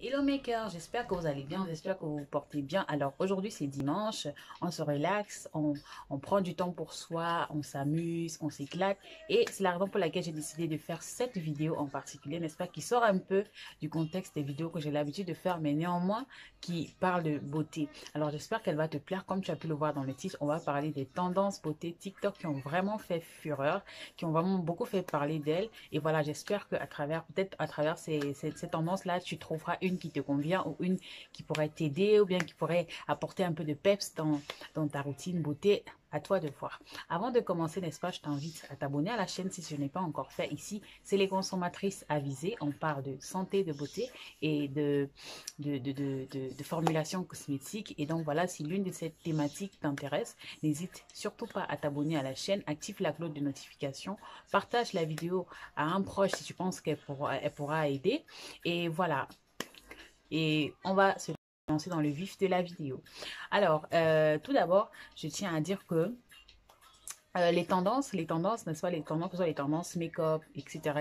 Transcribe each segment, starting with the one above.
Hello maker, j'espère que vous allez bien, j'espère que vous vous portez bien. Alors aujourd'hui c'est dimanche, on se relaxe, on prend du temps pour soi, on s'amuse, on s'éclate. Et c'est la raison pour laquelle j'ai décidé de faire cette vidéo en particulier, n'est-ce pas, qui sort un peu du contexte des vidéos que j'ai l'habitude de faire, mais néanmoins qui parle de beauté. Alors j'espère qu'elle va te plaire, comme tu as pu le voir dans le titre. On va parler des tendances beauté TikTok qui ont vraiment fait fureur, qui ont vraiment beaucoup fait parler d'elles. Et voilà, j'espère qu'à travers, peut-être à travers ces tendances-là, tu trouveras une qui te convient ou une qui pourrait t'aider ou bien qui pourrait apporter un peu de peps dans ta routine beauté. À toi de voir. Avant de commencer, n'est-ce pas, je t'invite à t'abonner à la chaîne si ce n'est pas encore fait. Ici, c'est les consommatrices avisées. On parle de santé, de beauté et de formulation cosmétique. Et donc voilà, si l'une de ces thématiques t'intéresse, n'hésite surtout pas à t'abonner à la chaîne, active la cloche de notification, partage la vidéo à un proche si tu penses elle pourra aider. Et voilà, et on va se lancer dans le vif de la vidéo. Alors, tout d'abord, je tiens à dire que les tendances, n'est-ce pas, les tendances, que ce soit les tendances make-up, etc.,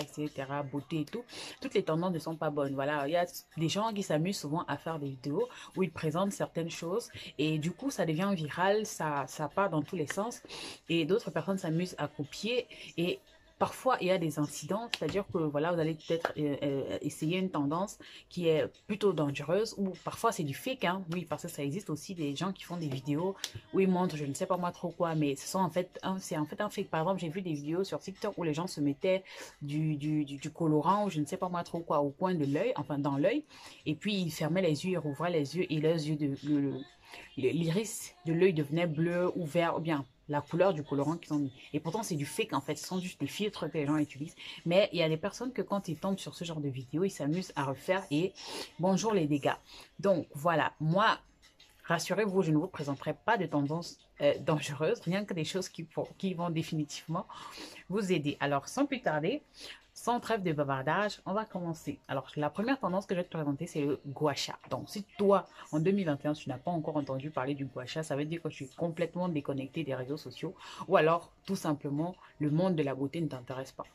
beauté et tout, toutes les tendances ne sont pas bonnes. Voilà, il y a des gens qui s'amusent souvent à faire des vidéos où ils présentent certaines choses et du coup, ça devient viral, ça part dans tous les sens et d'autres personnes s'amusent à copier et parfois, il y a des incidents, c'est-à-dire que voilà, vous allez peut-être essayer une tendance qui est plutôt dangereuse ou parfois c'est du fake, hein, oui, parce que ça existe aussi des gens qui font des vidéos où ils montrent, je ne sais pas moi trop quoi, mais ce sont en fait, c'est en fait un fake. Par exemple, j'ai vu des vidéos sur TikTok où les gens se mettaient du colorant ou je ne sais pas moi trop quoi au coin de l'œil, enfin dans l'œil, et puis ils fermaient les yeux, ils rouvraient les yeux et leurs yeux l'iris de l'œil devenait bleu ou vert ou bien la couleur du colorant qu'ils ont mis. Et pourtant, c'est du fake en fait. Ce sont juste des filtres que les gens utilisent. Mais il y a des personnes que quand ils tombent sur ce genre de vidéo, ils s'amusent à refaire et bonjour les dégâts. Donc voilà, moi, rassurez-vous, je ne vous présenterai pas de tendances dangereuses, rien que des choses qui vont définitivement vous aider. Alors, sans plus tarder, sans trêve de bavardage, on va commencer. Alors, la première tendance que je vais te présenter, c'est le gua sha. Donc, si toi, en 2021, tu n'as pas encore entendu parler du gua sha, ça veut dire que tu es complètement déconnecté des réseaux sociaux ou alors, tout simplement, le monde de la beauté ne t'intéresse pas.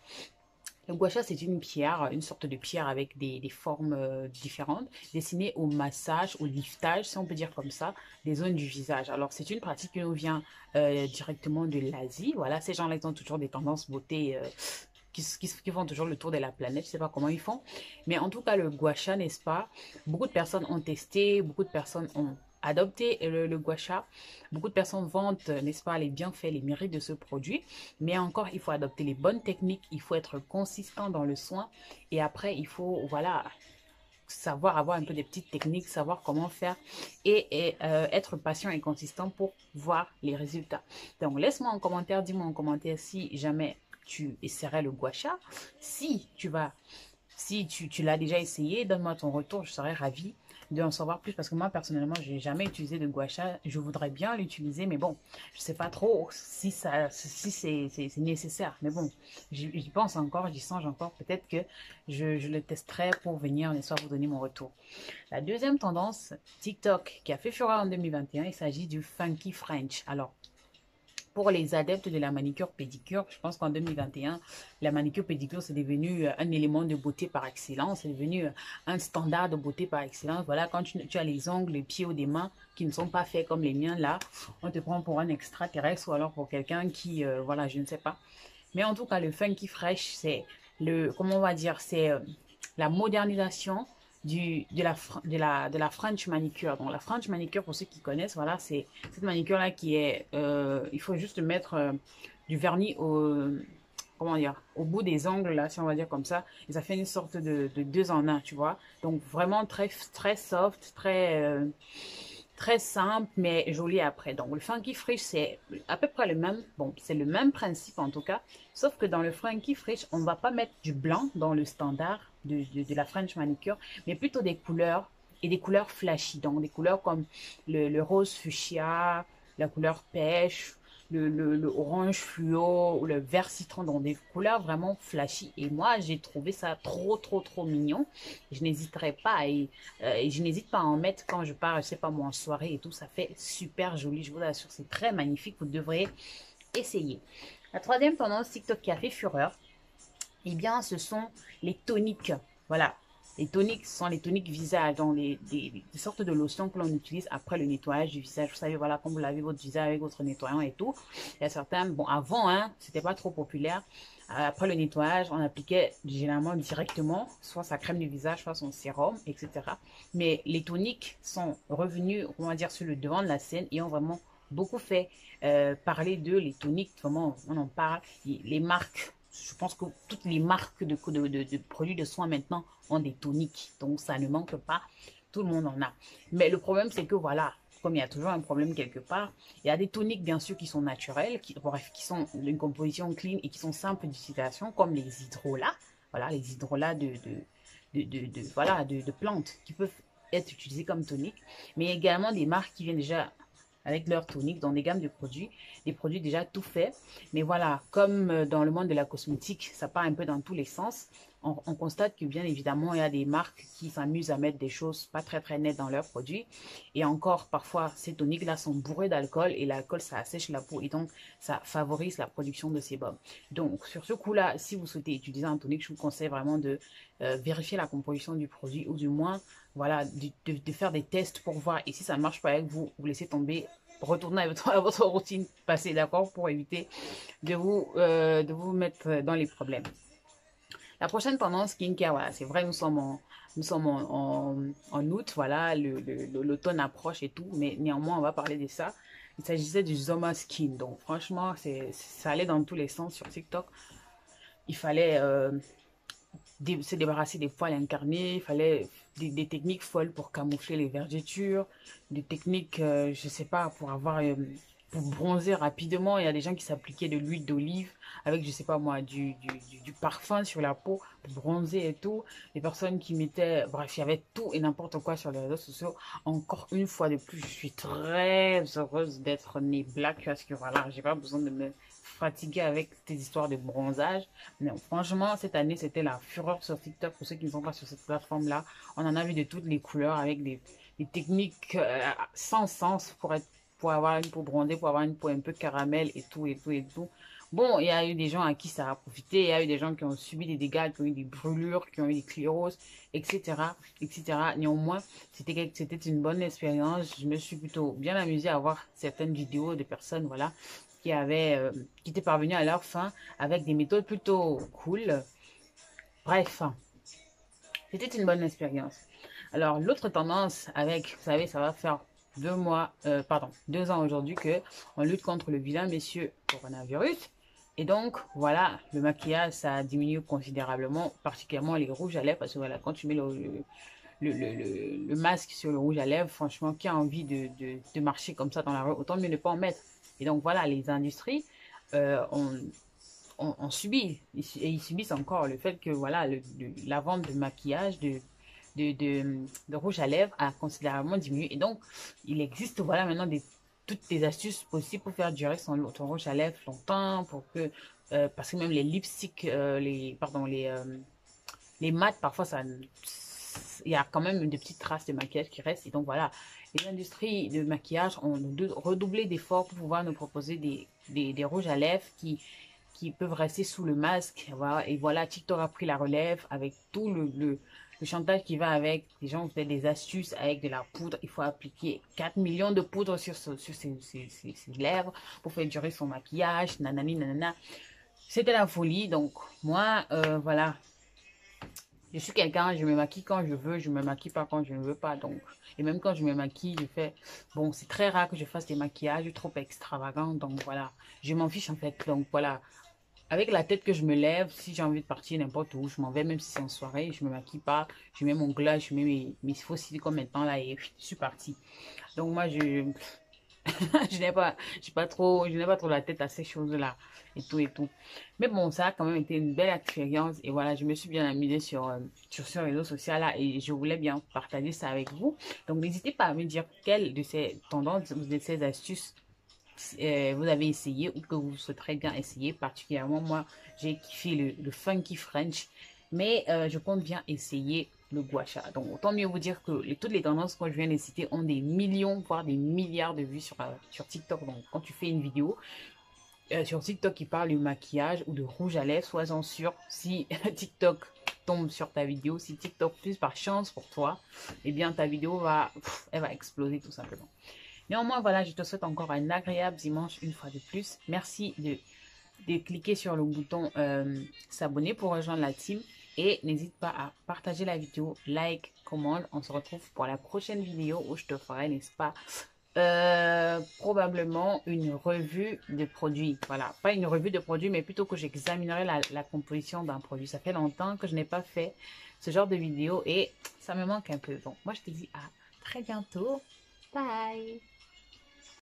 Le gua sha, c'est une pierre, une sorte de pierre avec des formes différentes, destinée au massage, au liftage, si on peut dire comme ça, des zones du visage. Alors, c'est une pratique qui nous vient directement de l'Asie. Voilà, ces gens-là, ils ont toujours des tendances beauté qui font toujours le tour de la planète. Je ne sais pas comment ils font. Mais en tout cas, le gua sha, n'est-ce pas? Beaucoup de personnes ont testé, beaucoup de personnes ont adopté le gua sha. Beaucoup de personnes vantent, n'est-ce pas, les bienfaits, les mérites de ce produit. Mais encore, il faut adopter les bonnes techniques. Il faut être consistant dans le soin. Et après, il faut, voilà, savoir avoir un peu des petites techniques, savoir comment faire et être patient et consistant pour voir les résultats. Donc, laisse-moi en commentaire, dis-moi en commentaire si jamais tu essaierais le gua sha. Si tu l'as déjà essayé, donne-moi ton retour, je serais ravie d'en savoir plus parce que moi, personnellement, je n'ai jamais utilisé de gua sha. Je voudrais bien l'utiliser, mais bon, je ne sais pas trop si c'est nécessaire. Mais bon, j'y pense encore, j'y songe encore. Peut-être que je le testerai pour venir, n'est-ce pas, vous donner mon retour. La deuxième tendance, TikTok, qui a fait fureur en 2021, il s'agit du Funky French. Alors, pour les adeptes de la manicure pédicure, je pense qu'en 2021, la manicure pédicure, c'est devenu un élément de beauté par excellence. C'est devenu un standard de beauté par excellence. Voilà, quand tu as les ongles, les pieds ou des mains qui ne sont pas faits comme les miens, là, on te prend pour un extraterrestre ou alors pour quelqu'un qui, voilà, je ne sais pas. Mais en tout cas, le Funky Fresh, c'est comment on va dire, c'est la modernisation de la French manicure. Donc la French manicure, pour ceux qui connaissent, voilà, c'est cette manicure là qui est, il faut juste mettre du vernis comment dire, au bout des ongles là, si on va dire comme ça, et ça fait une sorte de deux en un, tu vois. Donc vraiment très très soft, très simple, mais joli après. Donc, le Funky Fresh, c'est à peu près le même. Bon, c'est le même principe en tout cas. Sauf que dans le Funky Fresh, on ne va pas mettre du blanc dans le standard de la French manicure, mais plutôt des couleurs et des couleurs flashy. Donc, des couleurs comme le rose fuchsia, la couleur pêche, le orange fluo ou le vert citron, dans des couleurs vraiment flashy. Et moi, j'ai trouvé ça trop, trop, trop mignon. Je n'hésiterai pas et je n'hésite pas à en mettre quand je pars, je sais pas moi, en soirée et tout. Ça fait super joli, je vous assure, c'est très magnifique. Vous devriez essayer. La troisième tendance TikTok qui a fait fureur, eh bien, ce sont les toniques. Voilà. Les toniques sont les toniques visage, donc des sortes de lotions que l'on utilise après le nettoyage du visage. Vous savez, voilà, comme vous lavez votre visage avec votre nettoyant et tout. Il y a certains, bon, avant, hein, c'était pas trop populaire. Après le nettoyage, on appliquait généralement directement, soit sa crème du visage, soit son sérum, etc. Mais les toniques sont revenus, on va dire, sur le devant de la scène et ont vraiment beaucoup fait parler d'eux. Les toniques, vraiment, on en parle. Les marques, je pense que toutes les marques de produits de soins maintenant ont des toniques. Donc, ça ne manque pas. Tout le monde en a. Mais le problème, c'est que voilà, comme il y a toujours un problème quelque part, il y a des toniques, bien sûr, qui sont naturelles, bref, qui sont d'une composition clean et qui sont simples d'utilisation, comme les hydrolats. Voilà, les hydrolats voilà, de plantes qui peuvent être utilisés comme toniques. Mais également des marques qui viennent déjà avec leur tonique dans des gammes de produits, des produits déjà tout faits. Mais voilà, comme dans le monde de la cosmétique, ça part un peu dans tous les sens. On constate que bien évidemment, il y a des marques qui s'amusent à mettre des choses pas très nettes dans leurs produits. Et encore, parfois, ces toniques-là sont bourrés d'alcool et l'alcool, ça assèche la peau et donc ça favorise la production de sébum. Donc, sur ce coup-là, si vous souhaitez utiliser un tonique, je vous conseille vraiment de vérifier la composition du produit ou du moins, voilà, de faire des tests pour voir. Et si ça ne marche pas avec vous, vous laissez tomber, retournez à votre routine passée, d'accord, pour éviter de vous mettre dans les problèmes. La prochaine tendance skincare, voilà, c'est vrai, nous sommes en août, voilà, l'automne approche et tout, mais néanmoins, on va parler de ça. Il s'agissait du Zoma Skin, donc franchement, ça allait dans tous les sens sur TikTok. Il fallait se débarrasser des poils incarnés, il fallait des techniques folles pour camoufler les vergetures, des techniques, je sais pas, pour bronzer rapidement. Il y a des gens qui s'appliquaient de l'huile d'olive avec, je sais pas moi, du parfum sur la peau pour bronzer et tout. Des personnes qui mettaient, bref, il y avait tout et n'importe quoi sur les réseaux sociaux. Encore une fois de plus, je suis très heureuse d'être née black parce que voilà, j'ai pas besoin de me fatiguée avec ces histoires de bronzage. Non, franchement, cette année, c'était la fureur sur TikTok. Pour ceux qui ne sont pas sur cette plateforme-là, on en a vu de toutes les couleurs avec des techniques sans sens pour avoir une peau bronzée, pour avoir une peau un peu caramel et tout, et tout, et tout. Bon, il y a eu des gens à qui ça a profité, il y a eu des gens qui ont subi des dégâts, qui ont eu des brûlures, qui ont eu des scléroses, etc., etc. Néanmoins, c'était une bonne expérience. Je me suis plutôt bien amusée à voir certaines vidéos de personnes, voilà, qui étaient parvenus à leur fin avec des méthodes plutôt cool. Bref, c'était une bonne expérience. Alors, l'autre tendance avec, vous savez, ça va faire 2 ans aujourd'hui que on lutte contre le vilain monsieur coronavirus. Et donc, voilà, le maquillage, ça a diminué considérablement, particulièrement les rouges à lèvres, parce que voilà, quand tu mets le masque sur le rouge à lèvres, franchement, qui a envie de marcher comme ça dans la rue, autant mieux ne pas en mettre. Et donc, voilà, les industries ont subi, et ils subissent encore le fait que, voilà, la vente de maquillage, de rouge à lèvres a considérablement diminué. Et donc, il existe, voilà, maintenant toutes les astuces possibles pour faire durer ton rouge à lèvres longtemps, parce que même les lipsticks, les mats, parfois, il y a quand même des petites traces de maquillage qui restent. Et donc, voilà, les industries de maquillage ont redoublé d'efforts pour pouvoir nous proposer des rouges à lèvres qui peuvent rester sous le masque. Voilà. Et voilà, TikTok a pris la relève avec tout le chantage qui va avec. Les gens font des astuces avec de la poudre. Il faut appliquer 4 millions de poudre sur ses lèvres pour faire durer son maquillage. Nanani, nanana. C'était la folie. Donc, moi, voilà. Je suis quelqu'un, je me maquille quand je veux, je me maquille pas quand je ne veux pas. Donc, et même quand je me maquille, bon, c'est très rare que je fasse des maquillages trop extravagants. Donc, voilà, je m'en fiche en fait. Donc, voilà, avec la tête que je me lève, si j'ai envie de partir n'importe où, je m'en vais, même si c'est en soirée, je me maquille pas, je mets mon gloss, je mets mes faux cils comme maintenant là et je suis partie. Donc, moi, je n'ai pas trop la tête à ces choses-là et tout et tout. Mais bon, ça a quand même été une belle expérience et voilà, je me suis bien amusée sur ce réseau social là et je voulais bien partager ça avec vous. Donc, n'hésitez pas à me dire quelle de ces tendances ou de ces astuces vous avez essayé ou que vous souhaiterez bien essayer. Particulièrement, moi, j'ai kiffé le Funky French, mais je compte bien essayer le gua sha. Donc, autant mieux vous dire que toutes les tendances que je viens de citer ont des millions, voire des milliards de vues sur TikTok. Donc, quand tu fais une vidéo sur TikTok qui parle du maquillage ou de rouge à lèvres, sois-en sûr, si TikTok tombe sur ta vidéo, si TikTok plus par chance pour toi, eh bien ta vidéo va, elle va exploser tout simplement. Néanmoins, voilà, je te souhaite encore un agréable dimanche une fois de plus. Merci de cliquer sur le bouton s'abonner pour rejoindre la team. Et n'hésite pas à partager la vidéo, like, commente. On se retrouve pour la prochaine vidéo où je te ferai, n'est-ce pas, probablement une revue de produits. Voilà, pas une revue de produits, mais plutôt que j'examinerai la composition d'un produit. Ça fait longtemps que je n'ai pas fait ce genre de vidéo et ça me manque un peu. Bon, moi je te dis à très bientôt. Bye!